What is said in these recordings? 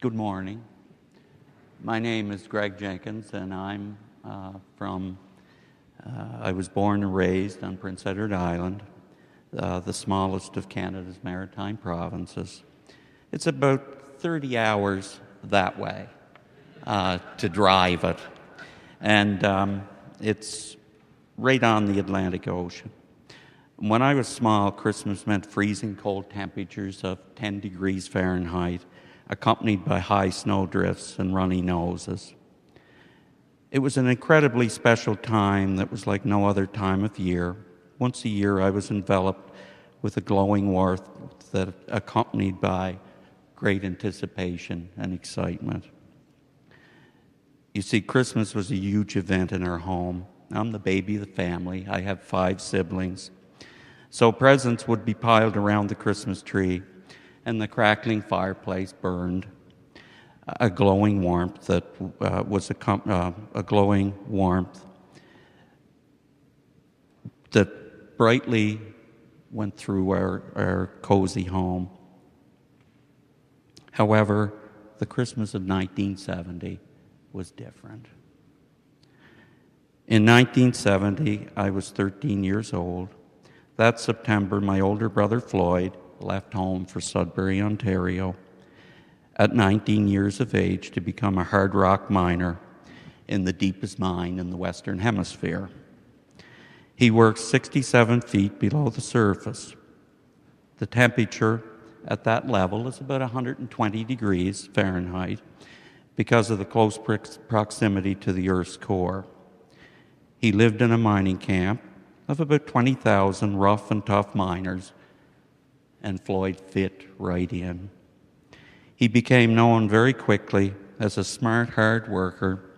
Good morning. My name is Greg Jenkins, and I'm I was born and raised on Prince Edward Island, the smallest of Canada's maritime provinces. It's about 30 hours that way to drive it, and it's right on the Atlantic Ocean. When I was small, Christmas meant freezing cold temperatures of 10 degrees Fahrenheit, accompanied by high snowdrifts and runny noses. It was an incredibly special time that was like no other time of year. Once a year, I was enveloped with a glowing warmth that accompanied by great anticipation and excitement. You see, Christmas was a huge event in our home. I'm the baby of the family. I have 5 siblings. So presents would be piled around the Christmas tree, and the crackling fireplace burned, a glowing warmth that was a glowing warmth that brightly went through our cozy home. However, the Christmas of 1970 was different. In 1970, I was 13 years old. That September, my older brother Floyd left home for Sudbury, Ontario, at 19 years of age to become a hard rock miner in the deepest mine in the Western Hemisphere. He worked 67 feet below the surface. The temperature at that level is about 120 degrees Fahrenheit because of the close proximity to the Earth's core. He lived in a mining camp of about 20,000 rough and tough miners, and Floyd fit right in. He became known very quickly as a smart, hard worker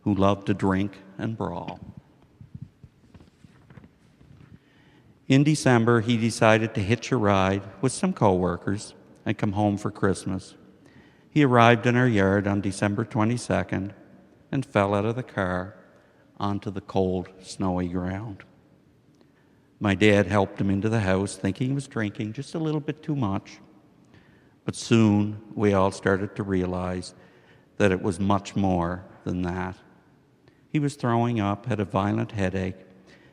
who loved to drink and brawl. In December, he decided to hitch a ride with some co-workers and come home for Christmas. He arrived in our yard on December 22nd and fell out of the car onto the cold, snowy ground. My dad helped him into the house, thinking he was drinking just a little bit too much. But soon we all started to realize that it was much more than that. He was throwing up, had a violent headache,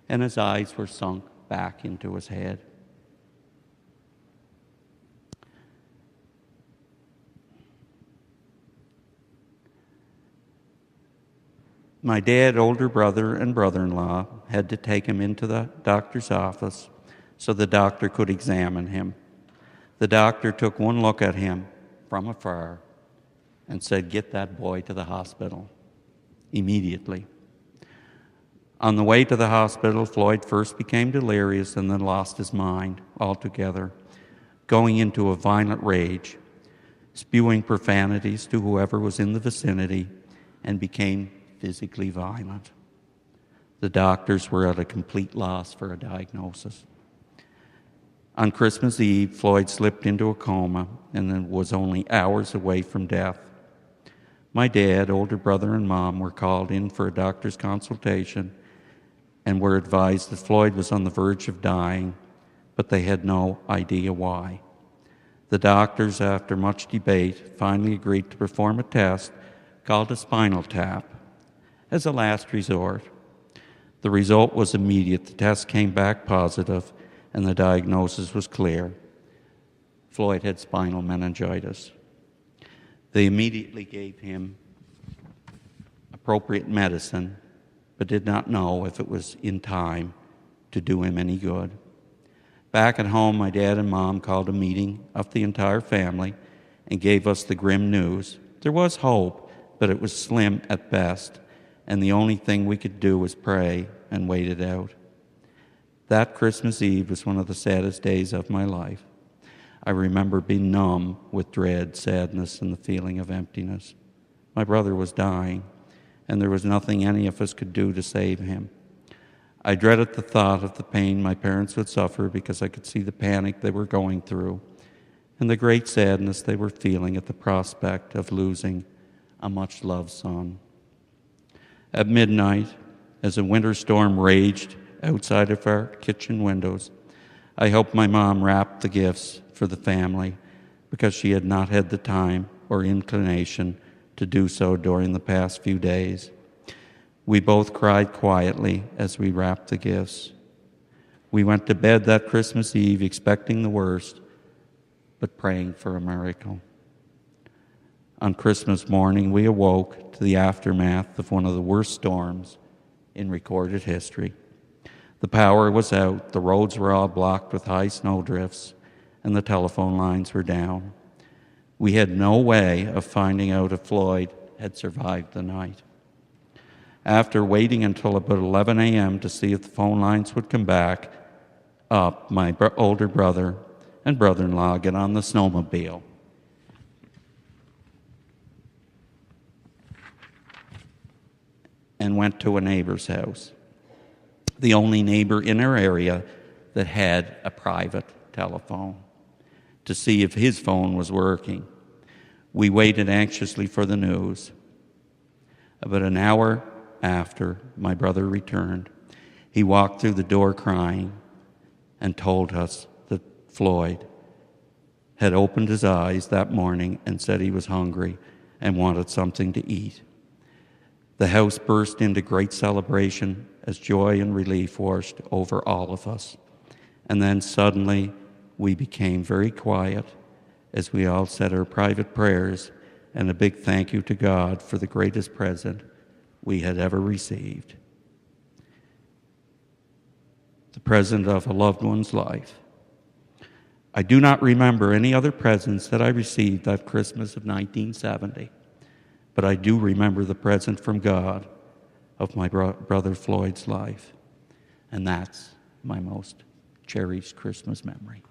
and his eyes were sunk back into his head. My dad, older brother, and brother-in-law had to take him into the doctor's office so the doctor could examine him. The doctor took one look at him from afar and said, "Get that boy to the hospital immediately." On the way to the hospital, Floyd first became delirious and then lost his mind altogether, going into a violent rage, spewing profanities to whoever was in the vicinity, and became physically violent. The doctors were at a complete loss for a diagnosis. On Christmas Eve, Floyd slipped into a coma and then was only hours away from death. My dad, older brother, and mom were called in for a doctor's consultation and were advised that Floyd was on the verge of dying, but they had no idea why. The doctors, after much debate, finally agreed to perform a test called a spinal tap as a last resort. The result was immediate. The test came back positive, and the diagnosis was clear. Floyd had spinal meningitis. They immediately gave him appropriate medicine, but did not know if it was in time to do him any good. Back at home, my dad and mom called a meeting of the entire family and gave us the grim news. There was hope, but it was slim at best, and the only thing we could do was pray and wait it out. That Christmas Eve was one of the saddest days of my life. I remember being numb with dread, sadness, and the feeling of emptiness. My brother was dying, and there was nothing any of us could do to save him. I dreaded the thought of the pain my parents would suffer because I could see the panic they were going through and the great sadness they were feeling at the prospect of losing a much-loved son. At midnight, as a winter storm raged outside of our kitchen windows, I helped my mom wrap the gifts for the family because she had not had the time or inclination to do so during the past few days. We both cried quietly as we wrapped the gifts. We went to bed that Christmas Eve expecting the worst, but praying for a miracle. On Christmas morning, we awoke to the aftermath of one of the worst storms in recorded history. The power was out, the roads were all blocked with high snowdrifts, and the telephone lines were down. We had no way of finding out if Floyd had survived the night. After waiting until about 11 a.m. to see if the phone lines would come back up, my older brother and brother-in-law get on the snowmobile and went to a neighbor's house, the only neighbor in our area that had a private telephone, to see if his phone was working. We waited anxiously for the news. About an hour after my brother returned, he walked through the door crying and told us that Floyd had opened his eyes that morning and said he was hungry and wanted something to eat. The house burst into great celebration as joy and relief washed over all of us. And then suddenly we became very quiet as we all said our private prayers and a big thank you to God for the greatest present we had ever received. The present of a loved one's life. I do not remember any other presents that I received that Christmas of 1970, but I do remember the present from God of my brother Floyd's life, and that's my most cherished Christmas memory.